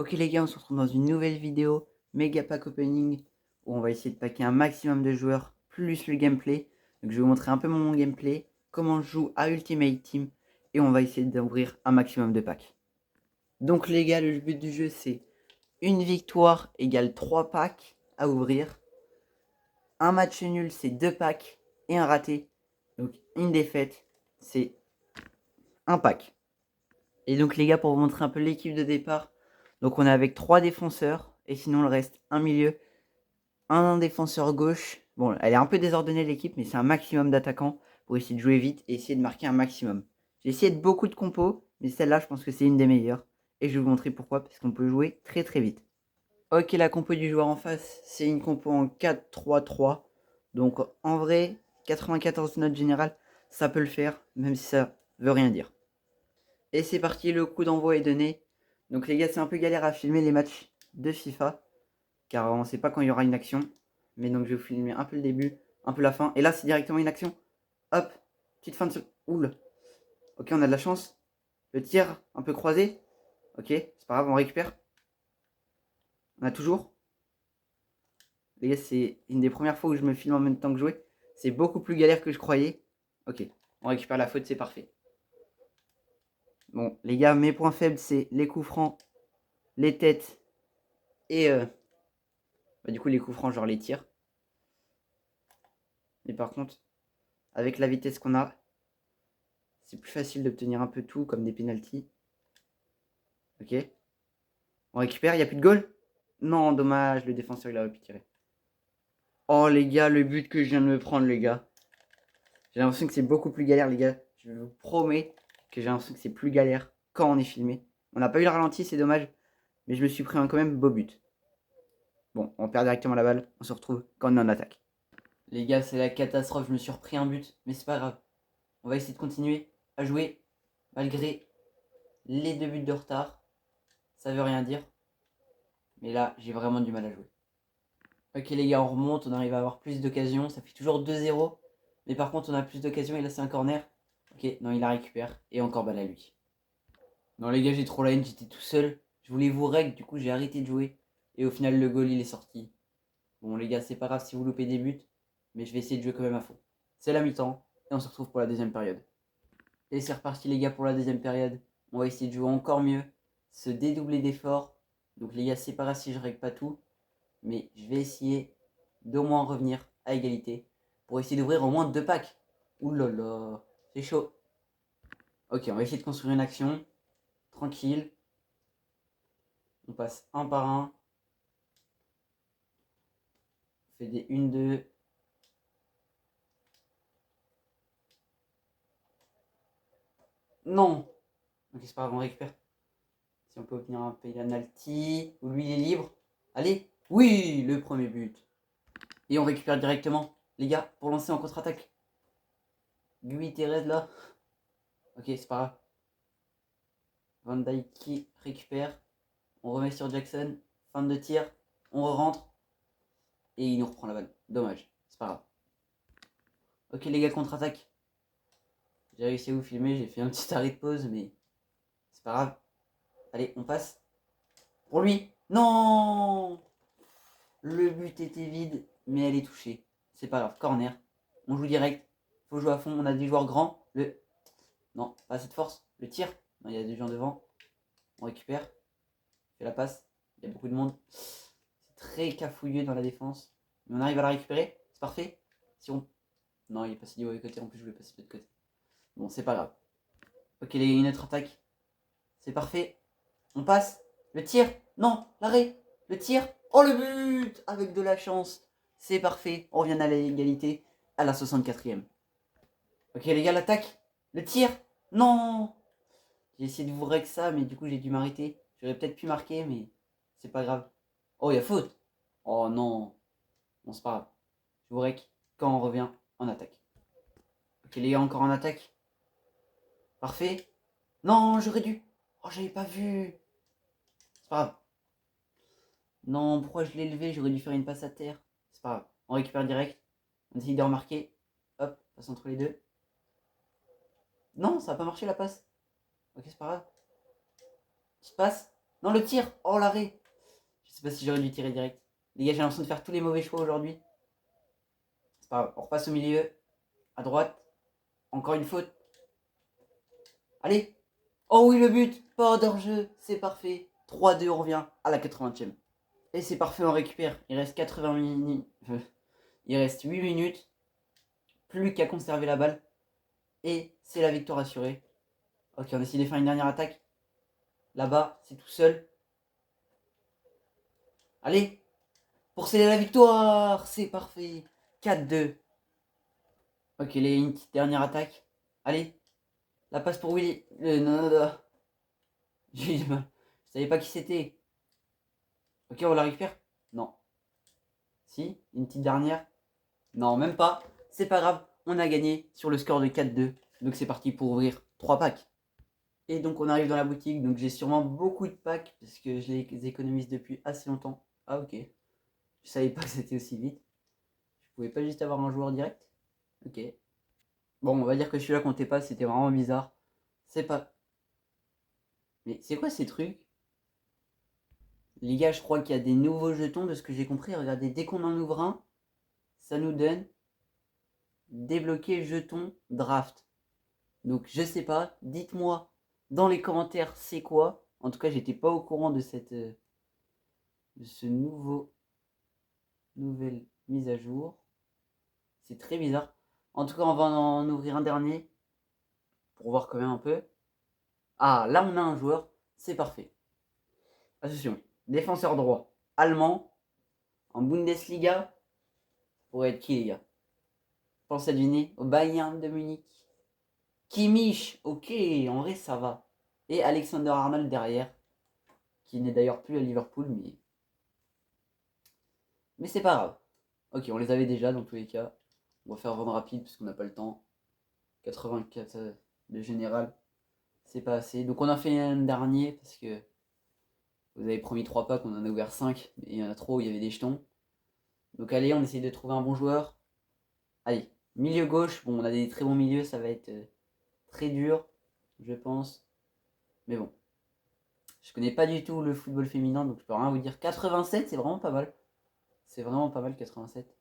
Ok les gars, on se retrouve dans une nouvelle vidéo méga pack opening où on va essayer de packer un maximum de joueurs plus le gameplay. Donc je vais vous montrer un peu mon gameplay, comment je joue à Ultimate Team et on va essayer d'ouvrir un maximum de packs. Donc les gars, le but du jeu c'est une victoire égale 3 packs à ouvrir. Un match nul c'est 2 packs et un raté. Donc une défaite c'est un pack. Et donc les gars, pour vous montrer un peu l'équipe de départ, donc on est avec 3 défenseurs et sinon le reste un milieu, un défenseur gauche. Bon, elle est un peu désordonnée l'équipe, mais c'est un maximum d'attaquants pour essayer de jouer vite et essayer de marquer un maximum. J'ai essayé de beaucoup de compos, mais celle-là je pense que c'est une des meilleures. Et je vais vous montrer pourquoi, parce qu'on peut jouer très très vite. Ok, la compo du joueur en face, c'est une compo en 4-3-3. Donc en vrai, 94 notes générales, ça peut le faire, même si ça veut rien dire. Et c'est parti, le coup d'envoi est donné. Donc les gars, c'est un peu galère à filmer les matchs de FIFA, car on ne sait pas quand il y aura une action. Mais donc je vais vous filmer un peu le début, un peu la fin. Et là, c'est directement une action. Hop, petite fin de... Oula. Ok, on a de la chance. Le tir, un peu croisé. Ok, c'est pas grave, on récupère. On a toujours. Les gars, c'est une des premières fois où je me filme en même temps que jouer. C'est beaucoup plus galère que je croyais. Ok, on récupère la faute, c'est parfait. Bon, les gars, mes points faibles, c'est les coups francs, les têtes et... du coup, les coups francs, genre les tirs. Mais par contre, avec la vitesse qu'on a, c'est plus facile d'obtenir un peu tout, comme des pénaltys. Ok. On récupère, il n'y a plus de goal. Non, dommage, le défenseur, il aurait pu tirer. Oh, les gars, le but que je viens de me prendre, les gars. J'ai l'impression que c'est beaucoup plus galère, les gars. Je vous promets que j'ai l'impression que c'est plus galère quand on est filmé. On n'a pas eu le ralenti, c'est dommage. Mais je me suis pris un quand même beau but. Bon, on perd directement la balle. On se retrouve quand on est en attaque. Les gars, c'est la catastrophe. Je me suis repris un but. Mais c'est pas grave. On va essayer de continuer à jouer malgré les 2 buts de retard. Ça veut rien dire. Mais là, j'ai vraiment du mal à jouer. Ok les gars, on remonte, on arrive à avoir plus d'occasions. Ça fait toujours 2-0. Mais par contre, on a plus d'occasions et là, c'est un corner. Ok, non, il la récupère. Et encore balle à lui. Non les gars, j'ai trop la haine, j'étais tout seul. Je voulais vous règle, du coup, j'ai arrêté de jouer. Et au final, le goal, il est sorti. Bon les gars, c'est pas grave si vous loupez des buts. Mais je vais essayer de jouer quand même à fond. C'est la mi-temps. Et on se retrouve pour la deuxième période. Et c'est reparti les gars pour la deuxième période. On va essayer de jouer encore mieux. Se dédoubler d'efforts. Donc les gars, c'est pas grave si je règle pas tout. Mais je vais essayer d'au moins revenir à égalité. Pour essayer d'ouvrir au moins 2 packs. Ouh là là, c'est chaud. Ok, on va essayer de construire une action. Tranquille. On passe un par un. On fait des 1-2. Non. Ok, c'est pas grave, on récupère. Si on peut obtenir un penalty. Ou lui, il est libre. Allez. Oui, le premier but. Et on récupère directement, les gars, pour lancer en contre-attaque. Gui Thérèse là. Ok, c'est pas grave. Van Dijk qui récupère. On remet sur Jackson. Fin de tir. On rentre. Et il nous reprend la balle. Dommage. C'est pas grave. Ok, les gars, contre-attaque. J'ai réussi à vous filmer. J'ai fait un petit arrêt de pause, mais c'est pas grave. Allez, on passe. Pour lui. Non. Le but était vide, mais elle est touchée. C'est pas grave. Corner. On joue direct. Faut jouer à fond. On a des joueurs grands. Non, pas assez de force. Le tir. Non, il y a des gens devant. On récupère. On fait la passe. Il y a beaucoup de monde. C'est très cafouilleux dans la défense. Mais on arrive à la récupérer. C'est parfait. Si on... Non, il est passé du mauvais côté. En plus, je voulais passer de l'autre côté. Bon, c'est pas grave. Ok, les gars, une autre attaque. C'est parfait. On passe. Le tir. Non, l'arrêt. Le tir. Oh, le but. Avec de la chance. C'est parfait. On revient à l'égalité à la 64e. Ok, les gars, l'attaque. Le tir. Non. J'ai essayé de vous rec ça, mais du coup, j'ai dû m'arrêter. J'aurais peut-être pu marquer, mais c'est pas grave. Oh, il y a faute. Oh non. Bon, c'est pas grave. Je vous rec quand on revient en attaque. Ok, les gars, encore en attaque. Parfait. Non, j'aurais dû. Oh, j'avais pas vu. C'est pas grave. Non, pourquoi je l'ai levé? J'aurais dû faire une passe à terre. C'est pas grave. On récupère direct. On essaye de remarquer. Hop, passe entre les deux. Non, ça a pas marché la passe. Ok, c'est pas grave. Petite passe. Non, le tir. Oh, l'arrêt. Je sais pas si j'aurais dû tirer direct. Les gars, j'ai l'impression de faire tous les mauvais choix aujourd'hui. C'est pas grave. On repasse au milieu. À droite. Encore une faute. Allez. Oh oui, le but. Pas d'hors-jeu. C'est parfait. 3-2, on revient à la 80e. Et c'est parfait, on récupère. Il reste 80 minutes. Il reste 8 minutes. Plus qu'à conserver la balle. Et c'est la victoire assurée. Ok, on essaie de faire une dernière attaque. Là-bas, c'est tout seul. Allez. Pour sceller la victoire. C'est parfait. 4-2. Ok, les une petite dernière attaque. Allez. La passe pour Willy. Non, non, non. J'ai eu du mal. Je savais pas qui c'était. Ok, on la récupère. Non. Si, une petite dernière. Non, même pas. C'est pas grave. On a gagné sur le score de 4-2. Donc c'est parti pour ouvrir 3 packs. Et donc on arrive dans la boutique. Donc j'ai sûrement beaucoup de packs. Parce que je les économise depuis assez longtemps. Ah ok. Je savais pas que c'était aussi vite. Je pouvais pas juste avoir un joueur direct. Ok. Bon, on va dire que celui-là comptait pas. C'était vraiment bizarre. C'est pas... Mais c'est quoi ces trucs? Les gars, je crois qu'il y a des nouveaux jetons de ce que j'ai compris. Regardez, dès qu'on en ouvre un, ça nous donne débloquer jeton draft. Donc je sais pas, dites-moi dans les commentaires c'est quoi. En tout cas, j'étais pas au courant de ce nouvelle mise à jour. C'est très bizarre. En tout cas, on va en ouvrir un dernier pour voir quand même un peu. Ah, là on a un joueur, c'est parfait. Attention, défenseur droit, allemand, en Bundesliga, pour être qui les gars? Pensez à deviner, au Bayern de Munich. Kimmich, ok, en vrai ça va. Et Alexander Arnold derrière, qui n'est d'ailleurs plus à Liverpool, mais c'est pas grave. Ok, on les avait déjà dans tous les cas. On va faire vendre rapide parce qu'on n'a pas le temps. 84 de général, c'est pas assez. Donc on a fait un dernier parce que vous avez promis 3 packs, on en a ouvert 5, mais il y en a trop, il y avait des jetons. Donc allez, on essaye de trouver un bon joueur. Allez, milieu gauche, bon on a des très bons milieux, ça va être très dur, je pense. Mais bon, je connais pas du tout le football féminin, donc je peux rien vous dire. 87, c'est vraiment pas mal. C'est vraiment pas mal 87.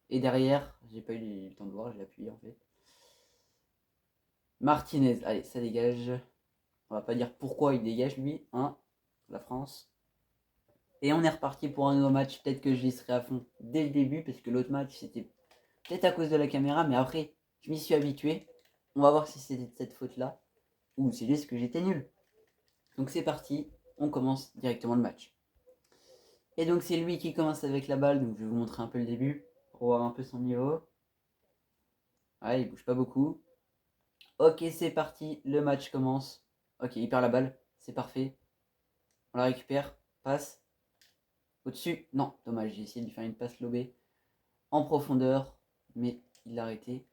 Et derrière, j'ai pas eu le temps de voir, j'ai appuyé en fait. Martinez, allez, ça dégage. On va pas dire pourquoi il dégage lui, hein, la France. Et on est reparti pour un nouveau match. Peut-être que je laisserai à fond dès le début, parce que l'autre match c'était peut-être à cause de la caméra, mais après je m'y suis habitué. On va voir si c'était de cette faute-là, ou c'est juste que j'étais nul. Donc c'est parti, on commence directement le match. Et donc c'est lui qui commence avec la balle, donc je vais vous montrer un peu le début, pour voir un peu son niveau. Ouais, il bouge pas beaucoup. Ok, c'est parti, le match commence. Ok, il perd la balle, c'est parfait. On la récupère, passe. Au-dessus, non, dommage, j'ai essayé de lui faire une passe lobée en profondeur, mais il l'a arrêté.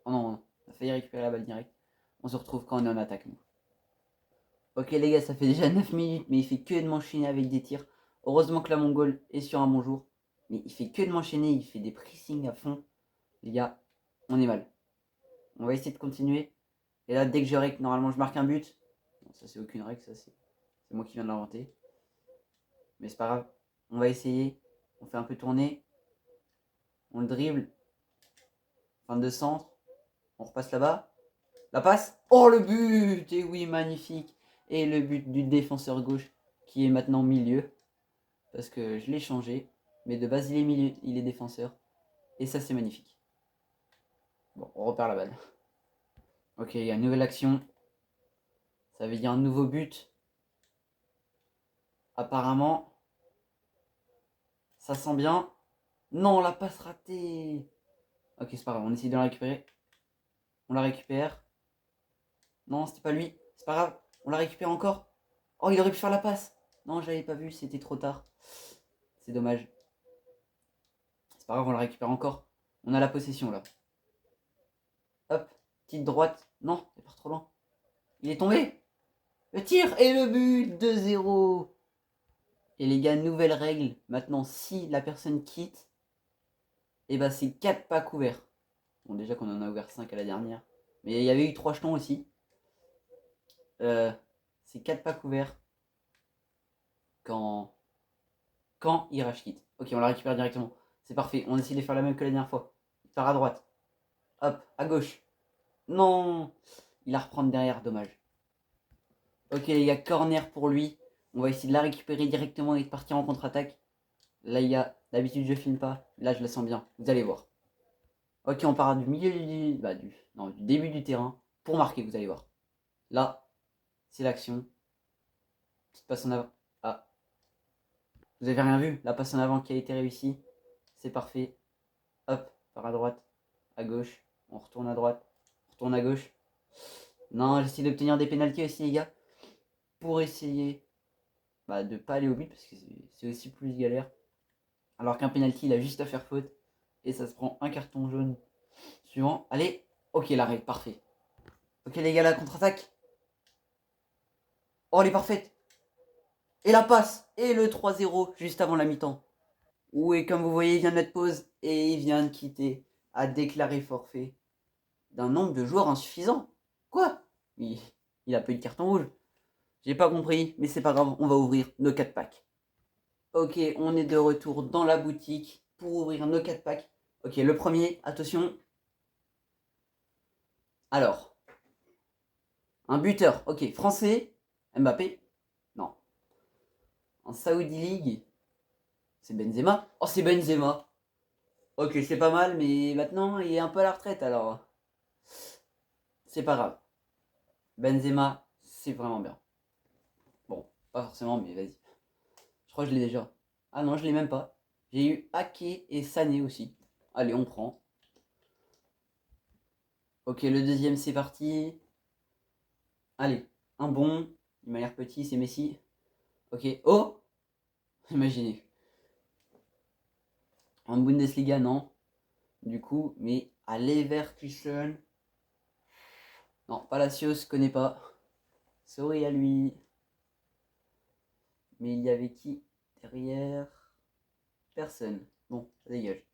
Oh non, on a failli récupérer la balle direct. On se retrouve quand on est en attaque, nous. Ok les gars, ça fait déjà 9 minutes, mais il fait que de m'enchaîner avec des tirs. Heureusement que la Mongole est sur un bon jour. Mais il fait que de m'enchaîner, il fait des pressings à fond. Les gars, on est mal. On va essayer de continuer. Et là, dès que je règle, normalement je marque un but. Non, ça c'est aucune règle, ça c'est moi qui viens de l'inventer. Mais c'est pas grave. On va essayer. On fait un peu tourner. On le dribble. Fin de centre. On repasse là-bas. La passe. Oh le but. Et oui, magnifique. Et le but du défenseur gauche qui est maintenant milieu. Parce que je l'ai changé. Mais de base il est milieu, il est défenseur. Et ça c'est magnifique. Bon, on repère la balle. Ok, il y a une nouvelle action. Ça veut dire un nouveau but. Apparemment. Ça sent bien. Non, la passe ratée. Ok, c'est pas grave, on essaye de la récupérer. On la récupère. Non, c'était pas lui. C'est pas grave, on la récupère encore. Oh, il aurait pu faire la passe. Non, j'avais pas vu, c'était trop tard. C'est dommage. C'est pas grave, on la récupère encore. On a la possession là. Hop, petite droite. Non, il part trop loin. Il est tombé. Le tir et le but 2-0. Et les gars, nouvelle règle. Maintenant, si la personne quitte, et bah c'est 4 pas couverts. Bon, déjà qu'on en a ouvert 5 à la dernière. Mais il y avait eu 3 jetons aussi. C'est 4 pas couverts. quand il rage quitte. Ok, on la récupère directement. C'est parfait. On essaie de faire la même que la dernière fois. Il part à droite. Hop, à gauche. Non, il la reprend derrière, dommage. Ok les gars, corner pour lui. On va essayer de la récupérer directement et de partir en contre-attaque. Là il y a, d'habitude je filme pas. Là je la sens bien, vous allez voir. Ok, on part du milieu du début du terrain pour marquer, vous allez voir. Là, c'est l'action. Petite passe en avant. Ah, vous avez rien vu, la passe en avant qui a été réussie. C'est parfait. Hop, par à droite, à gauche. On retourne à droite, on retourne à gauche. Non, j'essaie d'obtenir des pénaltys aussi les gars. Pour essayer de pas aller au but parce que c'est aussi plus galère. Alors qu'un penalty, il a juste à faire faute. Et ça se prend un carton jaune suivant. Allez, ok, l'arrêt, parfait. Ok les gars, la contre-attaque. Oh, elle est parfaite. Et la passe. Et le 3-0 juste avant la mi-temps. Oui, comme vous voyez, il vient de mettre pause. Et il vient de quitter. A déclaré forfait. D'un nombre de joueurs insuffisant. Quoi? Il a pas eu de carton rouge. J'ai pas compris, mais c'est pas grave, on va ouvrir nos 4 packs. Ok, on est de retour dans la boutique pour ouvrir nos 4 packs. Ok, le premier, attention. Alors, un buteur, ok, français, Mbappé, non. En Saudi League, c'est Benzema. Oh, c'est Benzema. Ok, c'est pas mal, mais maintenant, il est un peu à la retraite, alors. C'est pas grave. Benzema, c'est vraiment bien. Bon, pas forcément, mais vas-y. Je crois que je l'ai déjà. Ah non, je l'ai même pas. J'ai eu Ake et Sané aussi. Allez, on prend. Ok, le deuxième, c'est parti. Allez, un bon. Il m'a l'air petit, c'est Messi. Ok. Oh! Imaginez. En Bundesliga, non. Du coup, mais à Leverkusen. Non, Palacios, connais pas. Sorry à lui. Mais il y avait qui derrière? Personne. Bon, ça dégage.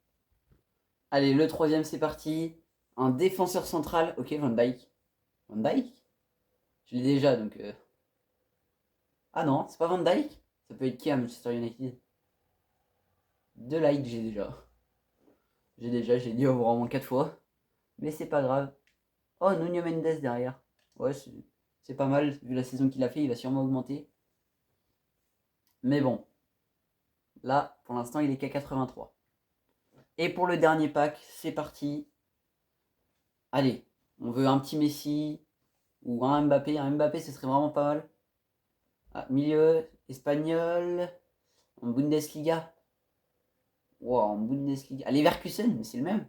Allez, le troisième, c'est parti. Un défenseur central. Ok, Van Dijk. Van Dijk? Je l'ai déjà, donc... Ah non, c'est pas Van Dijk? Ça peut être qui à Manchester United? De Ligt, j'ai déjà. J'ai dit au revoir au moins 4 fois. Mais c'est pas grave. Oh, Nuno Mendes derrière. Ouais, c'est pas mal. Vu la saison qu'il a fait, il va sûrement augmenter. Mais bon. Là, pour l'instant, il est qu'à 83. Et pour le dernier pack, c'est parti. Allez, on veut un petit Messi ou un Mbappé. Un Mbappé, ce serait vraiment pas mal. Ah, milieu espagnol. En Bundesliga. Wow, en Bundesliga. Allez, Leverkusen, mais c'est le même.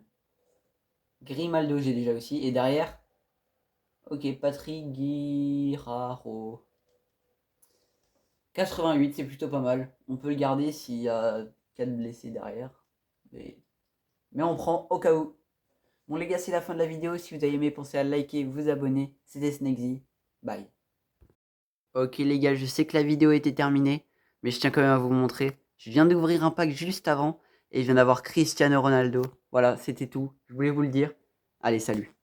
Grimaldo, j'ai déjà aussi. Et derrière, ok, Patrick Guiraro. 88, c'est plutôt pas mal. On peut le garder s'il y a 4 blessés derrière. Mais on prend au cas où. Bon les gars, c'est la fin de la vidéo. Si vous avez aimé, pensez à liker, vous abonner. C'était Snakesy. Bye. Ok les gars, je sais que la vidéo était terminée, mais je tiens quand même à vous montrer. Je viens d'ouvrir un pack juste avant et je viens d'avoir Cristiano Ronaldo. Voilà, c'était tout. Je voulais vous le dire. Allez, salut.